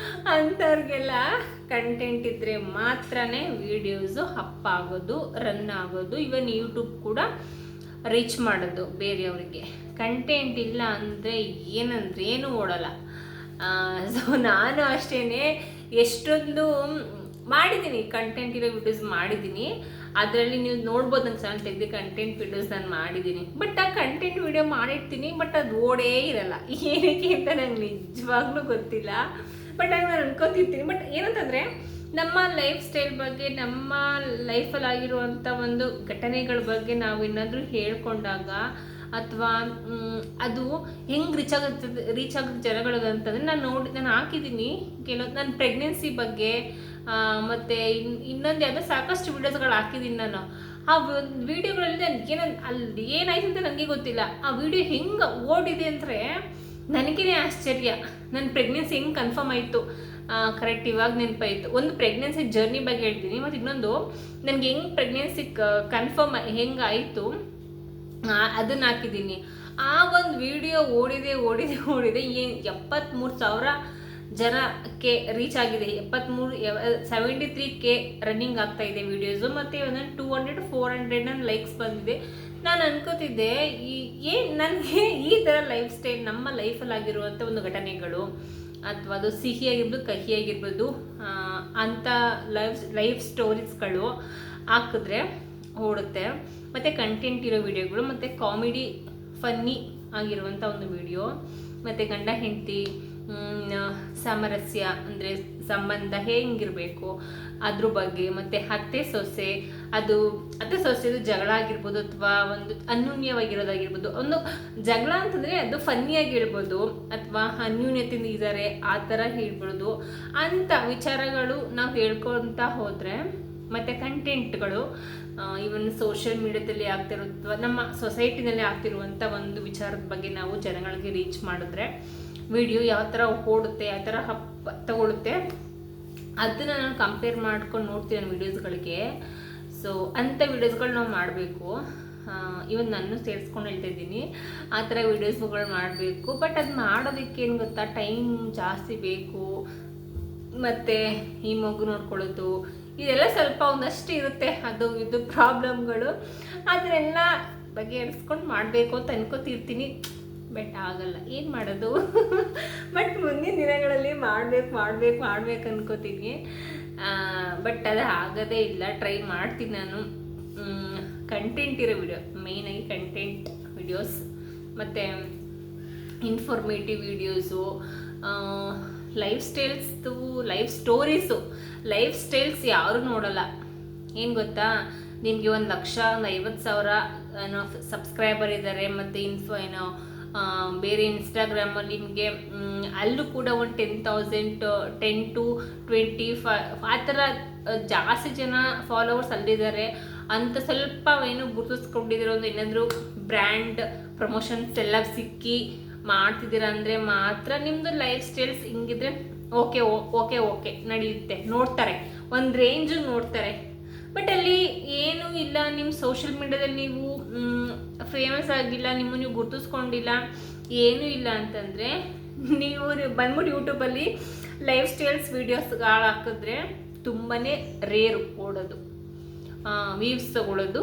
ಅಂಥವ್ರಿಗೆಲ್ಲ ಕಂಟೆಂಟ್ ಇದ್ದರೆ ಮಾತ್ರ ವೀಡಿಯೋಸು ಅಪ್ ಆಗೋದು, ರನ್ ಆಗೋದು, ಇವನ್ ಯೂಟ್ಯೂಬ್ ಕೂಡ ರೀಚ್ ಮಾಡೋದು ಬೇರೆಯವರಿಗೆ. ಕಂಟೆಂಟ್ ಇಲ್ಲ ಅಂದರೆ ಏನೂ ಓಡಲ್ಲ. ಸೊ ನಾನು ಅಷ್ಟೇ ಎಷ್ಟೊಂದು ಮಾಡಿದ್ದೀನಿ, ಕಂಟೆಂಟ್ ಇರೋ ವಿಡಿಯೋಸ್ ಮಾಡಿದ್ದೀನಿ. ಅದರಲ್ಲಿ ನೀವು ನೋಡ್ಬೋದು, ನನ್ನ ಚಾನಲ್ ತೆಗೆದು ಕಂಟೆಂಟ್ ವಿಡಿಯೋಸ್ ನಾನು ಮಾಡಿದ್ದೀನಿ. ಬಟ್ ಆ ಕಂಟೆಂಟ್ ವಿಡಿಯೋ ಮಾಡಿರ್ತೀನಿ, ಬಟ್ ಅದು ಓಡೇ ಇರಲ್ಲ. ಏನಕ್ಕೆ ಅಂತ ನಂಗೆ ನಿಜವಾಗ್ಲೂ ಗೊತ್ತಿಲ್ಲ. ಬಟ್ ನಾನು ಅನ್ಕೋತಿರ್ತೀನಿ. ಬಟ್ ಏನಂತಂದರೆ ನಮ್ಮ ಲೈಫ್ ಸ್ಟೈಲ್ ಬಗ್ಗೆ, ನಮ್ಮ ಲೈಫಲ್ಲಿ ಆಗಿರುವಂಥ ಒಂದು ಘಟನೆಗಳ ಬಗ್ಗೆ ನಾವು ಏನಾದರೂ ಹೇಳ್ಕೊಂಡಾಗ ಅಥವಾ ಅದು ಹೆಂಗೆ ರೀಚ್ ಆಗುತ್ತೆ ಜನಗಳಿಗೆ ಅಂತಂದರೆ ನಾನು ಹಾಕಿದ್ದೀನಿ ಕೆಲವೊಂದು. ನನ್ನ ಪ್ರೆಗ್ನೆನ್ಸಿ ಬಗ್ಗೆ ಮತ್ತು ಇನ್ನೊಂದು ಯಾವುದೋ ಸಾಕಷ್ಟು ವೀಡಿಯೋಸ್ಗಳು ಹಾಕಿದ್ದೀನಿ ನಾನು. ಆ ವೀಡಿಯೋಗಳಲ್ಲಿ ನನಗೇನೋ ಅಲ್ಲಿ ಏನಾಯ್ತು ಅಂತ ನನಗೆ ಗೊತ್ತಿಲ್ಲ. ಆ ವಿಡಿಯೋ ಹೆಂಗೆ ಓಡಿದೆ ಅಂದರೆ ನನಗೇ ಆಶ್ಚರ್ಯ. ನನ್ನ ಪ್ರೆಗ್ನೆನ್ಸಿ ಹೆಂಗೆ ಕನ್ಫರ್ಮ್ ಆಯಿತು, ಕರೆಕ್ಟ್ ಇವಾಗ ನೆನಪಾಯಿತು. ಒಂದು ಪ್ರೆಗ್ನೆನ್ಸಿ ಜರ್ನಿ ಬಗ್ಗೆ ಹೇಳ್ತೀನಿ, ಮತ್ತು ಇನ್ನೊಂದು ನನಗೆ ಹೆಂಗೆ ಪ್ರೆಗ್ನೆನ್ಸಿ ಕನ್ಫರ್ಮ್ ಹೆಂಗೆ ಆಯಿತು ಅದನ್ನು ಹಾಕಿದ್ದೀನಿ. ಆ ಒಂದು ವಿಡಿಯೋ ಓಡಿದೆ 73,000 ಜನಕ್ಕೆ ರೀಚ್ ಆಗಿದೆ. 73K ರನ್ನಿಂಗ್ ಆಗ್ತಾ ಇದೆ ವೀಡಿಯೋಸು, ಮತ್ತು ಒಂದೊಂದು 200-400 ನನ್ನ ಲೈಕ್ಸ್ ಬಂದಿದೆ. ನಾನು ಅನ್ಕೋತಿದ್ದೆ ನನಗೆ ಈ ಥರ ಲೈಫ್ ಸ್ಟೈಲ್ ನಮ್ಮ ಲೈಫಲ್ಲಿ ಆಗಿರುವಂಥ ಒಂದು ಘಟನೆಗಳು, ಅಥವಾ ಅದು ಸಿಹಿಯಾಗಿರ್ಬೋದು ಕಹಿಯಾಗಿರ್ಬೋದು ಅಂಥ ಲೈಫ್ ಸ್ಟೋರೀಸ್ಗಳು ಹಾಕಿದ್ರೆ ಓಡುತ್ತೆ. ಮತ್ತು ಕಂಟೆಂಟ್ ಇರೋ ವಿಡಿಯೋಗಳು, ಮತ್ತು ಕಾಮಿಡಿ ಫನ್ನಿ ಆಗಿರುವಂಥ ಒಂದು ವಿಡಿಯೋ, ಮತ್ತು ಗಂಡ ಹೆಂಡತಿ ಸಾಮರಸ್ಯ ಅಂದರೆ ಸಂಬಂಧ ಹೇಗಿರಬೇಕು ಅದ್ರ ಬಗ್ಗೆ, ಮತ್ತು ಅತ್ತೆ ಸೊಸೆದು ಜಗಳ ಆಗಿರ್ಬೋದು, ಅಥವಾ ಒಂದು ಅನ್ಯೂನ್ಯವಾಗಿರೋದಾಗಿರ್ಬೋದು. ಒಂದು ಜಗಳ ಅಂತಂದರೆ ಅದು ಫನ್ನಿಯಾಗಿ ಹೇಳ್ಬೋದು, ಅಥವಾ ಅನ್ಯೂನ್ಯತೆಯಿಂದ ಇದ್ದಾರೆ ಆ ಥರ ಹೇಳ್ಬೋದು. ಅಂಥ ವಿಚಾರಗಳು ನಾವು ಹೇಳ್ಕೊತ ಹೋದರೆ, ಮತ್ತು ಕಂಟೆಂಟ್ಗಳು ಇವನ್ ಸೋಷಿಯಲ್ ಮೀಡಿಯಾದಲ್ಲಿ ಆಗ್ತಿರುವ ನಮ್ಮ ಸೊಸೈಟಿನಲ್ಲಿ ಆಗ್ತಿರುವಂಥ ಒಂದು ವಿಚಾರದ ಬಗ್ಗೆ ನಾವು ಜನಗಳಿಗೆ ರೀಚ್ ಮಾಡಿದ್ರೆ ವಿಡಿಯೋ ಯಾವ ಥರ ಓಡುತ್ತೆ, ಯಾವ ಥರ ತಗೊಳುತ್ತೆ ಅದನ್ನು ನಾನು ಕಂಪೇರ್ ಮಾಡ್ಕೊಂಡು ನೋಡ್ತೀನಿ ನನ್ನ ವೀಡಿಯೋಸ್ಗಳಿಗೆ. ಸೊ ಅಂಥ ವೀಡಿಯೋಸ್ಗಳು ನಾವು ಮಾಡಬೇಕು. ಇವನ್ ನಾನು ಸೇರಿಸ್ಕೊಂಡು ಹೇಳ್ತಾ ಇದ್ದೀನಿ, ಆ ಥರ ವೀಡಿಯೋಸ್ಗಳು ಮಾಡಬೇಕು. ಬಟ್ ಅದು ಮಾಡೋದಕ್ಕೆ ಏನು ಗೊತ್ತಾ, ಟೈಮ್ ಜಾಸ್ತಿ ಬೇಕು. ಮತ್ತು ಈ ಮಗು ನೋಡ್ಕೊಳ್ಳೋದು ಇದೆಲ್ಲ ಸ್ವಲ್ಪ ಒಂದಷ್ಟು ಇರುತ್ತೆ, ಅದು ಇದು ಪ್ರಾಬ್ಲಮ್ಗಳು. ಅದನ್ನೆಲ್ಲ ಬಗೆಹರಿಸ್ಕೊಂಡು ಮಾಡಬೇಕು ಅಂತ ಅನ್ಕೋತಿರ್ತೀನಿ. ಬಟ್ ಆಗಲ್ಲ, ಏನು ಮಾಡೋದು. ಬಟ್ ಮುಂದಿನ ದಿನಗಳಲ್ಲಿ ಮಾಡಬೇಕು ಅನ್ಕೋತೀನಿ. ಬಟ್ ಅದು ಆಗೋದೇ ಇಲ್ಲ. ಟ್ರೈ ಮಾಡ್ತೀನಿ ನಾನು. ಕಂಟೆಂಟ್ ಇರೋ ವಿಡಿಯೋ, ಮೇಯ್ನಾಗಿ ಕಂಟೆಂಟ್ ವಿಡಿಯೋಸ್, ಮತ್ತು ಇನ್ಫಾರ್ಮೇಟಿವ್ ವಿಡಿಯೋಸು, ಲೈಫ್ ಸ್ಟೈಲ್ಸ್ ಯಾರು ನೋಡಲ್ಲ. ಏನು ಗೊತ್ತಾ, ನಿಮಗೆ 1,50,000 ಸಬ್ಸ್ಕ್ರೈಬರ್ ಇದ್ದಾರೆ, ಮತ್ತು ಬೇರೆ ಇನ್ಸ್ಟಾಗ್ರಾಮಲ್ಲಿ ನಿಮಗೆ ಅಲ್ಲೂ ಕೂಡ ಒಂದು 10 to 25 ಆ ಥರ ಜಾಸ್ತಿ ಜನ ಫಾಲೋವರ್ಸ್ ಅಲ್ಲಿದ್ದಾರೆ ಅಂತ ಸ್ವಲ್ಪ ಗುರುತಿಸ್ಕೊಂಡಿದ್ದೀರೋ ಒಂದು ಏನಾದರೂ ಬ್ರ್ಯಾಂಡ್ ಪ್ರಮೋಷನ್ಸ್ ಎಲ್ಲ ಸಿಕ್ಕಿ ಮಾಡ್ತಿದ್ದೀರಾ ಅಂದರೆ ಮಾತ್ರ ನಿಮ್ಮದು ಲೈಫ್ ಸ್ಟೈಲ್ಸ್ ಹಿಂಗಿದ್ರೆ ಓಕೆ ನಡೆಯುತ್ತೆ, ನೋಡ್ತಾರೆ, ಒಂದು ರೇಂಜು ನೋಡ್ತಾರೆ. ಬಟ್ ಅಲ್ಲಿ ಏನೂ ಇಲ್ಲ, ನಿಮ್ಮ ಸೋಷಿಯಲ್ ಮೀಡಿಯಾದಲ್ಲಿ ನೀವು ಫೇಮಸ್ ಆಗಿಲ್ಲ, ನಿಮ್ಮನ್ನು ನೀವು ಗುರುತಿಸ್ಕೊಂಡಿಲ್ಲ, ಏನೂ ಇಲ್ಲ ಅಂತಂದರೆ ನೀವು ಬಂದ್ಬಿಟ್ಟು ಯೂಟ್ಯೂಬಲ್ಲಿ ಲೈಫ್ ಸ್ಟೈಲ್ಸ್ ವೀಡಿಯೋಸ್ಗಳು ಹಾಕಿದ್ರೆ ತುಂಬಾ ರೇರು ಓಡೋದು, ವ್ಯೂಸ್ ತಗೊಳ್ಳೋದು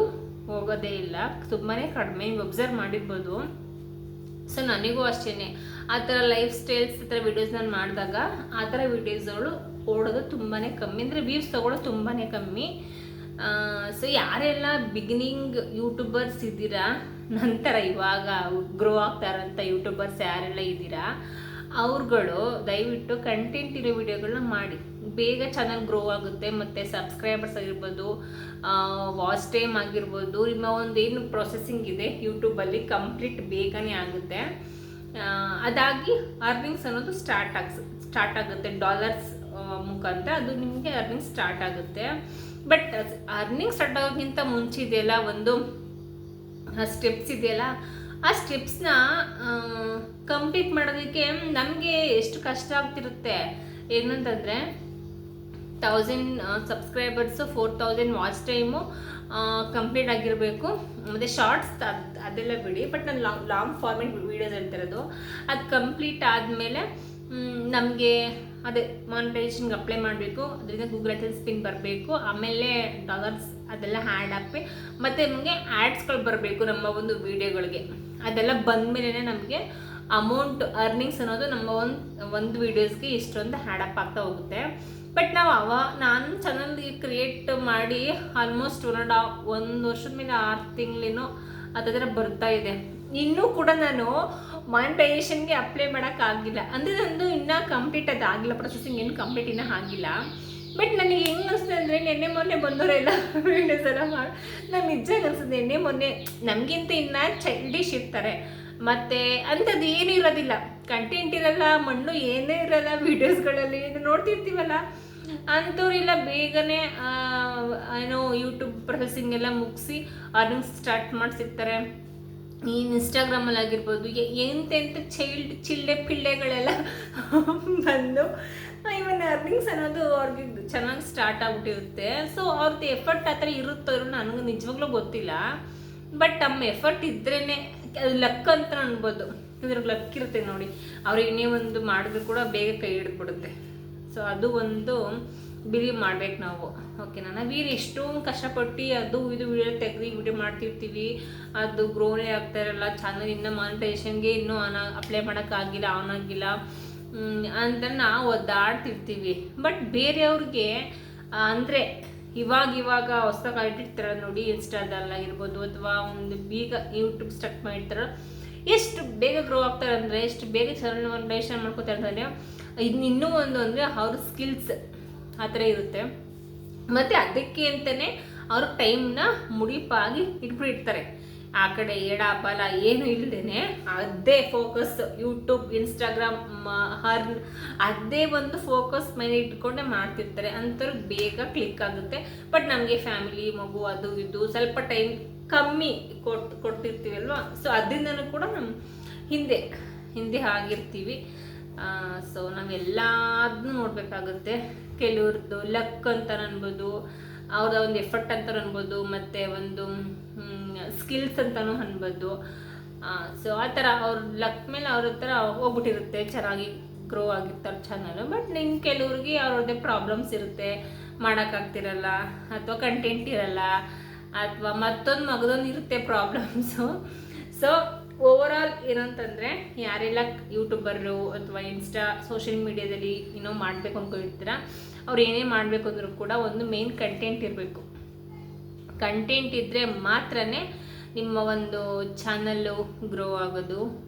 ಹೋಗೋದೇ ಇಲ್ಲ, ತುಂಬಾ ಕಡಿಮೆ. ನೀವು ಒಬ್ಸರ್ವ್ ಮಾಡಿರ್ಬೋದು. ಸೊ ನನಗೂ ಅಷ್ಟೇ ಆ ಥರ ಲೈಫ್ ಸ್ಟೈಲ್ಸ್ ಈ ಥರ ವೀಡಿಯೋಸ್ ನಾನು ಮಾಡಿದಾಗ ಆ ಥರ ವೀಡಿಯೋಸ್ಗಳು ಓಡೋದು ತುಂಬಾ ಕಮ್ಮಿ, ಅಂದರೆ ವ್ಯೂಸ್ ತಗೊಳ್ಳೋದು ತುಂಬಾ ಕಮ್ಮಿ. ಸೊ ಯಾರೆಲ್ಲ ಬಿಗಿನಿಂಗ್ ಯೂಟ್ಯೂಬರ್ಸ್ ಇದ್ದೀರಾ, ನಂತರ ಇವಾಗ ಗ್ರೋ ಆಗ್ತಾರಂಥ ಯೂಟ್ಯೂಬರ್ಸ್ ಯಾರೆಲ್ಲ ಇದ್ದೀರಾ ಅವ್ರುಗಳು ದಯವಿಟ್ಟು ಕಂಟೆಂಟ್ ಇರೋ ವಿಡಿಯೋಗಳನ್ನ ಮಾಡಿ. ಬೇಗ ಚಾನಲ್ ಗ್ರೋ ಆಗುತ್ತೆ, ಮತ್ತು ಸಬ್ಸ್ಕ್ರೈಬರ್ಸ್ ಆಗಿರ್ಬೋದು, ವಾಚ್ ಟೈಮ್ ಆಗಿರ್ಬೋದು, ನಿಮ್ಮ ಒಂದು ಏನು ಪ್ರೊಸೆಸಿಂಗ್ ಇದೆ ಯೂಟ್ಯೂಬಲ್ಲಿ ಕಂಪ್ಲೀಟ್ ಬೇಗನೆ ಆಗುತ್ತೆ. ಅದಾಗಿ ಅರ್ನಿಂಗ್ಸ್ ಅನ್ನೋದು ಸ್ಟಾರ್ಟ್ ಆಗುತ್ತೆ. ಡಾಲರ್ಸ್ ಮುಖಾಂತರ ಅದು ನಿಮಗೆ ಅರ್ನಿಂಗ್ ಸ್ಟಾರ್ಟ್ ಆಗುತ್ತೆ. ಬಟ್ ಅರ್ನಿಂಗ್ ಸ್ಟಾರ್ಟ್ ಆಗೋಕ್ಕಿಂತ ಮುಂಚೆ ಇದೆಯಲ್ಲ ಒಂದು ಸ್ಟೆಪ್ಸ್ ಇದೆಯಲ್ಲ, ಆ ಸ್ಟೆಪ್ಸ್ನ ಕಂಪ್ಲೀಟ್ ಮಾಡೋದಕ್ಕೆ ನಮಗೆ ಎಷ್ಟು ಕಷ್ಟ ಆಗ್ತಿರುತ್ತೆ. ಏನಂತಂದರೆ 1000 ಸಬ್ಸ್ಕ್ರೈಬರ್ಸು, 4000 ವಾಚ್ ಟೈಮು ಕಂಪ್ಲೀಟ್ ಆಗಿರಬೇಕು. ಮತ್ತು ಶಾರ್ಟ್ಸ್ ಅದೆಲ್ಲ ಬಿಡಿ, ಬಟ್ ನಾನು ಲಾಂಗ್ ಫಾರ್ಮೆಟ್ ವೀಡಿಯೋಸ್ ಹೇಳ್ತಿರೋದು. ಅದು ಕಂಪ್ಲೀಟ್ ಆದಮೇಲೆ ನಮಗೆ ಅದೇ ಮಾನಿಟೈಸೇಷನ್ಗೆ ಅಪ್ಲೈ ಮಾಡಬೇಕು, ಅದರಿಂದ ಗೂಗಲ್ ಅಡ್ಸೆನ್ಸ್ ಪಿನ್ ಬರಬೇಕು, ಆಮೇಲೆ ಡಾಲರ್ಸ್ ಅದೆಲ್ಲ ಆ್ಯಡ್ ಹಾಕಿ, ಮತ್ತು ನಮಗೆ ಆ್ಯಡ್ಸ್ಗಳು ಬರಬೇಕು ನಮ್ಮ ಒಂದು ವೀಡಿಯೋಗಳಿಗೆ. ಅದೆಲ್ಲ ಬಂದಮೇಲೆ ನಮಗೆ ಅಮೌಂಟ್ ಅರ್ನಿಂಗ್ಸ್ ಅನ್ನೋದು ನಮ್ಮ ಒಂದು ವೀಡಿಯೋಸ್ಗೆ ಇಷ್ಟೊಂದು ಆ್ಯಡ್ ಅಪ್ ಆಗ್ತಾ ಹೋಗುತ್ತೆ. ಬಟ್ ನಾನು ಚಾನಲ್ ಕ್ರಿಯೇಟ್ ಮಾಡಿ ಆಲ್ಮೋಸ್ಟ್ 1 ವರ್ಷದ ಮೇಲೆ 6 ತಿಂಗಳೇನೋ ಅದರ ಬರ್ತಾ ಇದೆ. ಇನ್ನೂ ಕೂಡ ನಾನು ಮಾನಿಟೈಸೇಷನ್ಗೆ ಅಪ್ಲೈ ಮಾಡೋಕ್ಕಾಗಿಲ್ಲ, ಅಂದರೆ ನಂದು ಇನ್ನೂ ಕಂಪ್ಲೀಟ್ ಅದು ಆಗಿಲ್ಲ, ಪ್ರೊಸೆಸಿಂಗ್ ಏನು ಕಂಪ್ಲೀಟ್ ಇನ್ನೂ ಆಗಿಲ್ಲ. ಬಟ್ ನನಗೆ ಹೆಂಗೆ ಅನಿಸ್ತದೆ ಅಂದರೆ ಮೊನ್ನೆ ಬಂದವರೆಲ್ಲ ವೀಡಿಯೋಸ್ ಎಲ್ಲ ಮಾಡಿ ನಂಗೆ ನಿಜ ಅನಿಸ್ತದೆ. ಮೊನ್ನೆ ನಮಗಿಂತ ಇನ್ನೂ ಚೈಲ್ಡಿಶ್ ಇರ್ತಾರೆ, ಮತ್ತು ಅಂಥದ್ದು ಏನೂ ಇರೋದಿಲ್ಲ, ಕಂಟೆಂಟ್ ಇರಲ್ಲ, ಮಣ್ಣು ಏನೇ ಇರಲ್ಲ ವೀಡಿಯೋಸ್ಗಳಲ್ಲಿ ನೋಡ್ತಿರ್ತೀವಲ್ಲ ಅಂಥವ್ರೆಲ್ಲ ಬೇಗನೆ ಯೂಟ್ಯೂಬ್ ಪ್ರೊಸೆಸಿಂಗ್ ಎಲ್ಲ ಮುಗಿಸಿ ಅರ್ನಿಂಗ್ಸ್ ಸ್ಟಾರ್ಟ್ ಮಾಡಿಸಿರ್ತಾರೆ. ಈ ಇನ್ಸ್ಟಾಗ್ರಾಮಲ್ಲಿ ಆಗಿರ್ಬೋದು, ಎಂತೆಂಥ ಚಿಲ್ಲೆ ಪಿಳ್ಳೆಗಳೆಲ್ಲ ಬಂದು ಇವನ್ ಅರ್ನಿಂಗ್ಸ್ ಅನ್ನೋದು ಅವ್ರಿಗೆ ಚೆನ್ನಾಗಿ ಸ್ಟಾರ್ಟ್ ಆಗಿಬಿಟ್ಟಿರುತ್ತೆ. ಸೊ ಅವ್ರದ್ದು ಎಫರ್ಟ್ ಆ ಥರ ಇರುತ್ತೋ ನನಗೆ ನಿಜವಾಗ್ಲೂ ಗೊತ್ತಿಲ್ಲ. ಬಟ್ ನಮ್ಮ ಎಫರ್ಟ್ ಇದ್ರೇ ಅದು ಲಕ್ ಅಂತ ಅನ್ಬೋದು. ಇದ್ರಿಗೆ ಲಕ್ ಇರುತ್ತೆ ನೋಡಿ, ಅವ್ರಿಗೆ ಇನ್ನೇ ಒಂದು ಮಾಡಿದ್ರು ಕೂಡ ಬೇಗ ಕೈ ಹಿಡಿದ್ಬಿಡುತ್ತೆ. ಸೊ ಅದು ಒಂದು ಬಿಲೀವ್ ಮಾಡ್ಬೇಕು ನಾವು. ಓಕೆನಾ, ನಾವೇನು ಎಷ್ಟೊಂದು ಕಷ್ಟಪಟ್ಟು ಅದು ಇದು ವಿಡಿಯೋ ತೆಗೆದು ವಿಡಿಯೋ ಮಾಡ್ತಿರ್ತೀವಿ, ಅದು ಗ್ರೋನೇ ಆಗ್ತಾ ಇರಲ್ಲ, ಚಾನಲ್ ಇನ್ನೂ ಮಾನಿಟೈಸೇಷನ್ಗೆ ಇನ್ನೂ ಅಪ್ಲೈ ಮಾಡೋಕ್ಕಾಗಿಲ್ಲ, ಆನ್ ಆಗಿಲ್ಲ ಅಂತ ನಾವು ಒದ್ದಾಡ್ತಿರ್ತೀವಿ. ಬಟ್ ಬೇರೆಯವ್ರಿಗೆ ಅಂದರೆ ಇವಾಗ ಹೊಸದಾಗಿ ಇಟ್ಟಿರ್ತಾರ ನೋಡಿ, ಇನ್ಸ್ಟಾದಲ್ಲಾಗಿರ್ಬೋದು ಅಥವಾ ಒಂದು ಬೀಗ ಯೂಟ್ಯೂಬ್ ಸ್ಟಾರ್ಟ್ ಮಾಡಿರ್ತಾರ, ಎಷ್ಟು ಬೇಗ ಗ್ರೋ ಆಗ್ತಾರೆ ಅಂದರೆ, ಎಷ್ಟು ಬೇಗ ಚಾನಲ್ ಮಾನಿಟೈಸೇಷನ್ ಮಾಡ್ಕೋತಾರೆ ಅಂದರೆ, ಇನ್ನೂ ಒಂದು ಅಂದರೆ ಅವ್ರ ಸ್ಕಿಲ್ಸ್ ಆ ಥರ ಇರುತ್ತೆ. ಮತ್ತು ಅದಕ್ಕೆ ಅಂತಲೇ ಅವ್ರ ಟೈಮ್ನ ಮುಡಿಪಾಗಿ ಇಟ್ಬಿಟ್ಟಿರ್ತಾರೆ. ಆ ಕಡೆ ಎಡ ಬಲ ಏನು ಇಲ್ಲದೇನೆ ಅದೇ ಫೋಕಸ್, ಯೂಟ್ಯೂಬ್, ಇನ್ಸ್ಟಾಗ್ರಾಮ್, ಅದೇ ಒಂದು ಫೋಕಸ್ ಮೇಲೆ ಇಟ್ಕೊಂಡೆ ಮಾಡ್ತಿರ್ತಾರೆ. ಅಂಥವ್ರು ಬೇಗ ಕ್ಲಿಕ್ ಆಗುತ್ತೆ. ಬಟ್ ನಮಗೆ ಫ್ಯಾಮಿಲಿ, ಮಗು, ಅದು ಇದು ಸ್ವಲ್ಪ ಟೈಮ್ ಕಮ್ಮಿ ಕೊಡ್ತಿರ್ತೀವಲ್ವ, ಸೊ ಅದರಿಂದನೂ ಕೂಡ ನಮ್ಮ ಹಿಂದೆ ಆಗಿರ್ತೀವಿ. ಸೊ ನಾವೆಲ್ಲದನ್ನೂ ನೋಡಬೇಕಾಗುತ್ತೆ. ಕೆಲವ್ರದ್ದು ಲಕ್ ಅಂತ ಅನ್ಬೋದು, ಅವ್ರ ಒಂದು ಎಫರ್ಟ್ ಅಂತ ಅನ್ಬೋದು, ಮತ್ತು ಒಂದು ಸ್ಕಿಲ್ಸ್ ಅಂತಲೂ ಅನ್ಬೋದು. ಸೊ ಆ ಥರ ಅವ್ರ ಲಕ್ ಮೇಲೆ ಅವ್ರ ಹತ್ರ ಹೋಗ್ಬಿಟ್ಟಿರುತ್ತೆ, ಚೆನ್ನಾಗಿ ಗ್ರೋ ಆಗಿರ್ತಾರೆ ಚಾನಲು. ಬಟ್ ಕೆಲವ್ರಿಗೆ ಅವ್ರದ್ದೇ ಪ್ರಾಬ್ಲಮ್ಸ್ ಇರುತ್ತೆ, ಮಾಡೋಕ್ಕಾಗ್ತಿರಲ್ಲ, ಅಥವಾ ಕಂಟೆಂಟ್ ಇರಲ್ಲ, ಅಥವಾ ಮಗದೊಂದು ಇರುತ್ತೆ ಪ್ರಾಬ್ಲಮ್ಸು. ಸೊ ಓವರಾಲ್ ಏನಂತಂದರೆ, ಯಾರೆಲ್ಲ ಯೂಟ್ಯೂಬರು ಅಥವಾ ಸೋಷಿಯಲ್ ಮೀಡಿಯಾದಲ್ಲಿ ಏನೋ ಮಾಡಬೇಕು ಅಂದ್ಕೊಂಡಿರ್ತೀರ, ಅವ್ರು ಏನೇ ಮಾಡಬೇಕು ಅಂದರೂ ಕೂಡ ಒಂದು ಮೇನ್ ಕಂಟೆಂಟ್ ಇರಬೇಕು. ಕಂಟೆಂಟ್ ಇದ್ದರೆ ಮಾತ್ರ ನಿಮ್ಮ ಒಂದು ಚಾನಲ್ಲು ಗ್ರೋ ಆಗೋದು.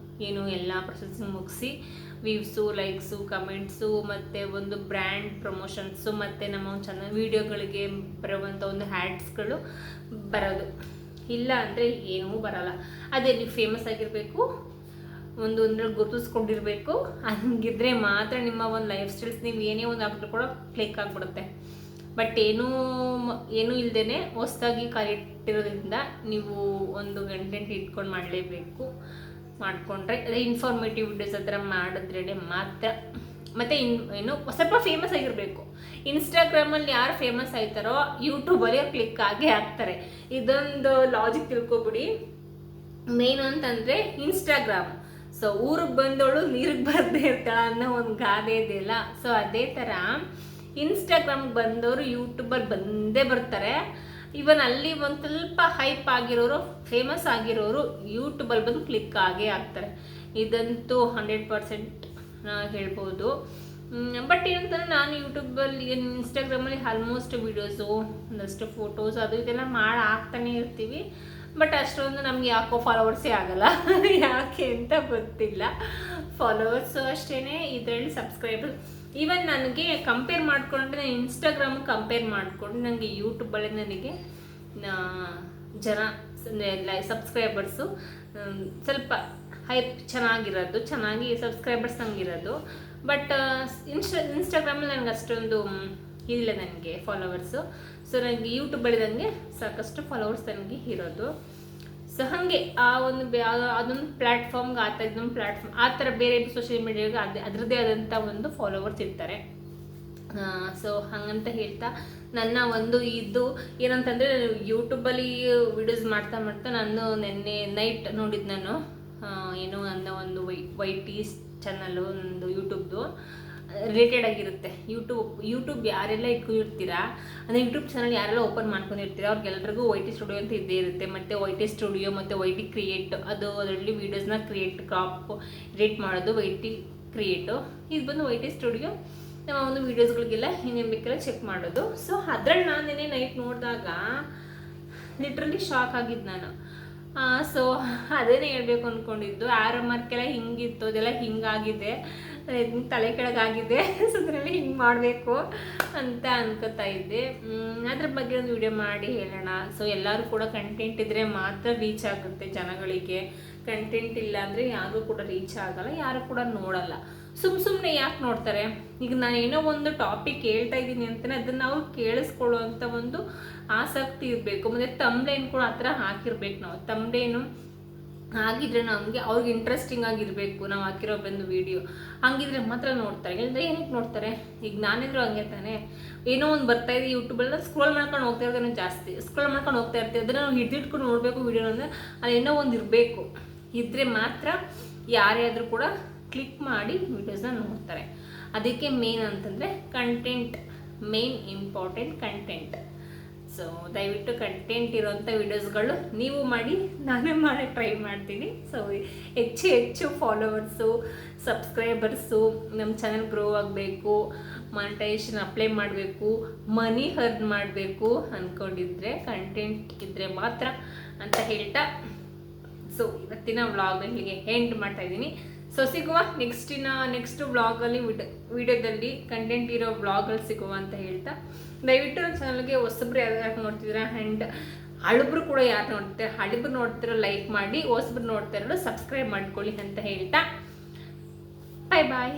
ಏನು ಎಲ್ಲ ಪ್ರೊಸೆಸಿಂಗ್ ಮುಗಿಸಿ ವ್ಯೂವ್ಸು, ಲೈಕ್ಸು, ಕಮೆಂಟ್ಸು, ಮತ್ತು ಒಂದು ಬ್ರ್ಯಾಂಡ್ ಪ್ರಮೋಷನ್ಸು, ಮತ್ತು ನಮ್ಮ ಒಂದು ಚಾನಲ್ ವೀಡಿಯೋಗಳಿಗೆ ಬರುವಂಥ ಒಂದು ಹ್ಯಾಡ್ಸ್ಗಳು ಬರೋದು. ಇಲ್ಲ ಅಂದರೆ ಏನೂ ಬರೋಲ್ಲ. ಅದೇ ನೀವು ಫೇಮಸ್ ಆಗಿರಬೇಕು, ಒಂದ್ರಲ್ಲಿ ಗುರುತಿಸ್ಕೊಂಡಿರಬೇಕು. ಹಂಗಿದ್ರೆ ಮಾತ್ರ ನಿಮ್ಮ ಒಂದು ಲೈಫ್ ಸ್ಟೈಲ್ಸ್ ನೀವು ಏನೇ ಒಂದು ಹಾಕಿದ್ರು ಕೂಡ ಕ್ಲಿಕ್ ಆಗಿಬಿಡುತ್ತೆ. ಬಟ್ ಏನೂ ಇಲ್ಲದೇ ಹೊಸದಾಗಿ ಕಲಿಟ್ಟಿರೋದ್ರಿಂದ ನೀವು ಒಂದು ಕಂಟೆಂಟ್ ಇಟ್ಕೊಂಡು ಮಾಡಲೇಬೇಕು. ಮಾಡಿಕೊಂಡ್ರೆ ಅದೇ ಇನ್ಫಾರ್ಮೇಟಿವ್ ವಿಡಿಯೋಸ್ ಆ ಥರ ಮಾಡಿದ್ರೇ ಮಾತ್ರ. ಮತ್ತು ಏನು ಸ್ವಲ್ಪ ಫೇಮಸ್ ಆಗಿರಬೇಕು. ಇನ್ಸ್ಟಾಗ್ರಾಮಲ್ಲಿ ಯಾರು ಫೇಮಸ್ ಆಯ್ತಾರೋ ಯೂಟ್ಯೂಬಲ್ಲಿ ಕ್ಲಿಕ್ ಆಗೇ ಆಗ್ತಾರೆ. ಇದೊಂದು ಲಾಜಿಕ್ ತಿಳ್ಕೊಬಿಡಿ. ಮೇನ್ ಅಂತಂದರೆ ಇನ್ಸ್ಟಾಗ್ರಾಮ್. ಸೊ ಊರಿಗೆ ಬಂದವಳು ನೀರಿಗೆ ಬರದೇ ಇರ್ತಾಳ ಅನ್ನೋ ಒಂದು ಗಾದೆ ಇದೆಯಲ್ಲ, ಸೊ ಅದೇ ಥರ ಇನ್ಸ್ಟಾಗ್ರಾಮ್ಗೆ ಬಂದವರು ಯೂಟ್ಯೂಬಲ್ಲಿ ಬಂದೇ ಬರ್ತಾರೆ. ಇವನ್ ಅಲ್ಲಿ ಒಂದು ಸ್ವಲ್ಪ ಹೈಪ್ ಆಗಿರೋರು, ಫೇಮಸ್ ಆಗಿರೋರು ಯೂಟ್ಯೂಬಲ್ಲಿ ಬಂದು ಕ್ಲಿಕ್ ಆಗೇ ಆಗ್ತಾರೆ. ಇದಂತೂ 100% ಹೇಳ್ಬೋದು. ಬಟ್ ಏನಂತಂದರೆ ನಾನು ಯೂಟ್ಯೂಬಲ್ಲಿ, ಇನ್ಸ್ಟಾಗ್ರಾಮಲ್ಲಿ ಆಲ್ಮೋಸ್ಟ್ ವೀಡಿಯೋಸು, ಒಂದಷ್ಟು ಫೋಟೋಸ್ ಅದು ಇದೆಲ್ಲ ಮಾಡಿ ಹಾಕ್ತಾನೆ ಇರ್ತೀವಿ. ಬಟ್ ಅಷ್ಟೊಂದು ನಮ್ಗೆ ಯಾಕೋ ಫಾಲೋವರ್ಸೇ ಆಗಲ್ಲ. ಯಾಕೆ ಅಂತ ಗೊತ್ತಿಲ್ಲ. ಫಾಲೋವರ್ಸು ಅಷ್ಟೇ, ಇದರಲ್ಲಿ ಸಬ್ಸ್ಕ್ರೈಬರ್ ಈವನ್ ನನಗೆ ಕಂಪೇರ್ ಮಾಡಿಕೊಂಡ್ರೆ, ಇನ್ಸ್ಟಾಗ್ರಾಮ್ ಕಂಪೇರ್ ಮಾಡಿಕೊಂಡು ನನಗೆ ಯೂಟ್ಯೂಬಲ್ಲಿ ನನಗೆ ಸಬ್ಸ್ಕ್ರೈಬರ್ಸು ಸ್ವಲ್ಪ ಹೈಪ್ ಚೆನ್ನಾಗಿ ಸಬ್ಸ್ಕ್ರೈಬರ್ಸ್ ನಮಗಿರೋದು. ಬಟ್ ಇನ್ಸ್ಟಾಗ್ರಾಮಲ್ಲಿ ನನಗೆ ಅಷ್ಟೊಂದು ಇಲ್ಲ ನನಗೆ ಫಾಲೋವರ್ಸು. ಸೊ ನನಗೆ ಯೂಟ್ಯೂಬಲ್ಲಿ ನನಗೆ ಸಾಕಷ್ಟು ಫಾಲೋವರ್ಸ್ ನನಗೆ ಇರೋದು. ಸೊ ಹಾಗೆ ಆ ಒಂದು ಅದೊಂದು ಪ್ಲ್ಯಾಟ್ಫಾರ್ಮ್ಗೆ ಇದೊಂದು ಪ್ಲ್ಯಾಟ್ಫಾರ್ಮ್ ಆ ಥರ ಬೇರೆ ಸೋಷಿಯಲ್ ಮೀಡಿಯಾಗೆ ಅದರದ್ದೇ ಆದಂಥ ಒಂದು ಫಾಲೋವರ್ಸ್ ಇರ್ತಾರೆ. ಸೊ ಹಾಗಂತ ಹೇಳ್ತಾ ನನ್ನ ಒಂದು ಇದು ಏನಂತಂದರೆ, ಯೂಟ್ಯೂಬಲ್ಲಿ ವೀಡಿಯೋಸ್ ಮಾಡ್ತಾ ನಾನು ನೆನ್ನೆ ನೈಟ್ ನೋಡಿದ್ದು. ನಾನು ಏನೋ ನನ್ನ ಒಂದು YT ಚಾನಲ್ಲು, ಒಂದು ಯೂಟ್ಯೂಬ್ದು ರಿಲೇಟೆಡ್ ಆಗಿರುತ್ತೆ. ಯೂಟ್ಯೂಬ್ ಯಾರೆಲ್ಲ ಇಟ್ಕೊಂಡಿರ್ತೀರಾ ಅಂದರೆ, ಯೂಟ್ಯೂಬ್ ಚಾನಲ್ ಯಾರೆಲ್ಲ ಓಪನ್ ಮಾಡ್ಕೊಂಡಿರ್ತೀರಾ ಅವ್ರಿಗೆಲ್ರಿಗೂ YT ಸ್ಟುಡಿಯೋ ಅಂತ ಇದ್ದೇ ಇರುತ್ತೆ. ಮತ್ತು YT ಸ್ಟುಡಿಯೋ ಮತ್ತು YT ಕ್ರಿಯೇಟ್, ಅದರಲ್ಲಿ ವೀಡಿಯೋಸ್ನ ಕ್ರಾಪ್ ಎಡಿಟ್ ಮಾಡೋದು YT ಕ್ರಿಯೇಟು. ಇದು ಬಂದು YT ಸ್ಟುಡಿಯೋ. ನಮ್ಮ ಒಂದು ವೀಡಿಯೋಸ್ಗಳಿಗೆಲ್ಲ ಏನೇನು ಬೇಕೆಲ್ಲ ಚೆಕ್ ಮಾಡೋದು. ಸೊ ಅದ್ರಲ್ಲಿ ನಾನೇನೇ ನೈಟ್ ನೋಡಿದಾಗ ಲಿಟ್ರಲಿ ಶಾಕ್ ಆಗಿದ್ದು ನಾನು. ಸೊ ಅದೇನೇ ಹೇಳ್ಬೇಕು ಅಂದ್ಕೊಂಡಿದ್ದು. ಆರೋ ಮಾರ್ಕೆಲ್ಲ ಹಿಂಗಿತ್ತು, ಅದೆಲ್ಲ ಹಿಂಗಾಗಿದೆ, ತಲೆ ಕೆಳಗಾಗಿದೆ. ಸೊ ಅದರಲ್ಲಿ ಹಿಂಗೆ ಮಾಡಬೇಕು ಅಂತ ಅನ್ಕೋತಾ ಇದ್ದೆ. ಅದ್ರ ಬಗ್ಗೆ ಒಂದು ವಿಡಿಯೋ ಮಾಡಿ ಹೇಳೋಣ. ಸೊ ಎಲ್ಲರೂ ಕೂಡ ಕಂಟೆಂಟ್ ಇದ್ದರೆ ಮಾತ್ರ ರೀಚ್ ಆಗುತ್ತೆ ಜನಗಳಿಗೆ. ಕಂಟೆಂಟ್ ಇಲ್ಲ ಅಂದರೆ ಯಾರಿಗೂ ಕೂಡ ರೀಚ್ ಆಗಲ್ಲ, ಯಾರು ಕೂಡ ನೋಡಲ್ಲ. ಸುಮ್ಮನೆ ಯಾಕೆ ನೋಡ್ತಾರೆ? ಈಗ ನಾನು ಏನೋ ಒಂದು ಟಾಪಿಕ್ ಹೇಳ್ತಾ ಇದ್ದೀನಿ ಅಂತಲೇ ಅದನ್ನು ಅವ್ರು ಕೇಳಿಸ್ಕೊಳ್ಳುವಂಥ ಒಂದು ಆಸಕ್ತಿ ಇರಬೇಕು. ಮತ್ತು ತಮ್ಲೈನ್ ಕೂಡ ಆ ಥರ ಹಾಕಿರ್ಬೇಕು. ನಾವು ತಮ್ಲೈನು ಆಗಿದ್ರೆ ನಮಗೆ ಅವ್ರಿಗೆ ಇಂಟ್ರೆಸ್ಟಿಂಗ್ ಆಗಿರಬೇಕು. ನಾವು ಹಾಕಿರೋ ಬಂದು ವೀಡಿಯೋ ಹಂಗಿದ್ರೆ ಮಾತ್ರ ನೋಡ್ತಾರೆ. ಇಲ್ಲದ್ರೆ ಏನಕ್ಕೆ ನೋಡ್ತಾರೆ? ಈಗ ನಾನಿದ್ರು ಹಂಗೆ ತಾನೆ, ಏನೋ ಒಂದು ಬರ್ತಾಯಿದೆ ಯೂಟ್ಯೂಬಲ್ಲಿ, ಸ್ಕ್ರೋಲ್ ಮಾಡ್ಕೊಂಡು ಹೋಗ್ತಾ ಇರೋದನ್ನು ಜಾಸ್ತಿ ಸ್ಕ್ರೋಲ್ ಮಾಡ್ಕೊಂಡು ಹೋಗ್ತಾ ಇರ್ತೀವಿ. ಅದನ್ನು ನಾವು ಹಿಡಿದಿಟ್ಕೊಂಡು ನೋಡಬೇಕು ವೀಡಿಯೋ ಅಂದರೆ ಅದೇನೋ ಒಂದು ಇರಬೇಕು. ಇದ್ದರೆ ಮಾತ್ರ ಯಾರೇ ಆದರೂ ಕೂಡ ಕ್ಲಿಕ್ ಮಾಡಿ ವೀಡಿಯೋಸ್ನ ನೋಡ್ತಾರೆ. ಅದಕ್ಕೆ ಮೇನ್ ಅಂತಂದರೆ content, main important content. So ದಯವಿಟ್ಟು ಕಂಟೆಂಟ್ ಇರೋಂಥ ವಿಡಿಯೋಸ್ಗಳು ನೀವು ಮಾಡಿ, ನಾನೇ ಮಾಡಿ ಟ್ರೈ ಮಾಡ್ತೀನಿ. ಸೊ ಹೆಚ್ಚು ಹೆಚ್ಚು ಫಾಲೋವರ್ಸು, ಸಬ್ಸ್ಕ್ರೈಬರ್ಸು, ನಮ್ಮ ಚಾನಲ್ ಗ್ರೋ ಆಗಬೇಕು, ಮಾನಿಟೈಸೇಷನ್ ಅಪ್ಲೈ ಮಾಡಬೇಕು, ಮನಿ ಅರ್ನ್ ಮಾಡಬೇಕು ಅಂದ್ಕೊಂಡಿದ್ರೆ ಕಂಟೆಂಟ್ ಇದ್ದರೆ ಮಾತ್ರ ಅಂತ ಹೇಳ್ತಾ, ಸೊ ಇವತ್ತಿನ ವ್ಲಾಗ್ನ ಇಲ್ಲಿಗೆ ಎಂಡ್ ಮಾಡ್ತಾ ಇದ್ದೀನಿ. ಸೊ ಸಿಗುವ ನೆಕ್ಸ್ಟ್ ವ್ಲಾಗಲ್ಲಿ ವಿಡಿಯೋದಲ್ಲಿ ಕಂಟೆಂಟ್ ಇರೋ ವ್ಲಾಗಲ್ಲಿ ಸಿಗುವ ಅಂತ ಹೇಳ್ತಾ, ದಯವಿಟ್ಟು ನನ್ನ ಚಾನಲ್ಗೆ ಹೊಸಬ್ರು ಯಾರು ನೋಡ್ತಿದ್ದೀರಾ ಆ್ಯಂಡ್ ಹಳಬ್ರು ಕೂಡ ಯಾರು ನೋಡ್ತಾರೆ, ಹಳಬ್ರು ನೋಡ್ತಿರೋ ಲೈಕ್ ಮಾಡಿ, ಹೊಸಬ್ರು ನೋಡ್ತಾ ಇರೋದು ಸಬ್ಸ್ಕ್ರೈಬ್ ಮಾಡ್ಕೊಳ್ಳಿ ಅಂತ ಹೇಳ್ತಾ ಬಾಯ್.